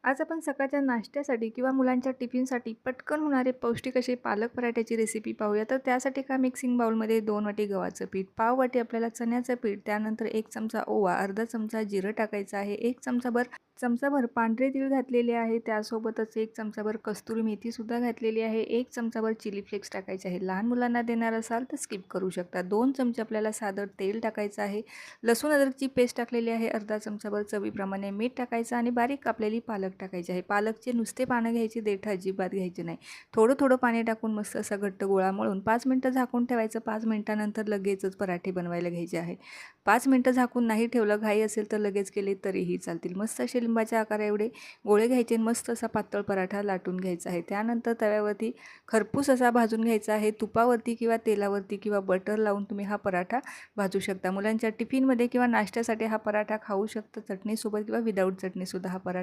आज आपण सकाळच्या नाश्त्यासाठी किंवा मुलांच्या टिफिनसाठी पटकन होणारे पौष्टिक असे पालक पराठ्याची रेसिपी पाहूया. तर त्यासाठी एका मिक्सिंग बाउलमध्ये 2 वाटी गव्हाचं पीठ, पाव वाटी आपल्याला चण्याचं पीठ, त्यानंतर 1 चमचा ओवा, अर्धा चमचा जिरं टाकायचं आहे, 1 चमचाभर पांढरे तीळ घातलेले आहे, त्यासोबतच 1 चमचाभर कस्तुरी मेथीसुद्धा घातलेली आहे, 1 चमचाभर चिली फ्लेक्स टाकायचे आहे. लहान मुलांना देणार असाल तर स्किप करू शकता. 2 चमचे आपल्याला साधं तेल टाकायचं आहे, लसूण अद्रकची पेस्ट टाकलेली आहे, अर्धा चमचाभर चवीप्रमाणे मीठ टाकायचं आणि बारीक कापलेली पालक टाकायची आहे. पालकचे नुसते पानं घ्यायची, देठ अजिबात घ्यायचे नाही. थोडं थोडं पाणी टाकून मस्त असा घट्ट गोळा मळून 5 मिनिटं झाकून ठेवायचं. 5 मिनिटानंतर लगेचच पराठे बनवायला घ्यायचे आहे. 5 मिनिटं झाकून नाही ठेवलं, घाई असेल तर लगेच केले तरीही चालतील. मस्त असे लिंबाच्या आकारा एवढे गोळे घ्यायचे, मस्त असा पातळ पराठा लाटून घ्यायचा आहे. त्यानंतर तव्यावरती खरपूस असा भाजून घ्यायचा आहे. तुपावरती किंवा तेलावरती किंवा बटर लावून तुम्ही हा पराठा भाजू शकता. मुलांच्या टिफिनमध्ये किंवा नाश्त्यासाठी हा पराठा खाऊ शकता चटणीसोबत किंवा विदाऊट चटणीसुद्धा हा पराठा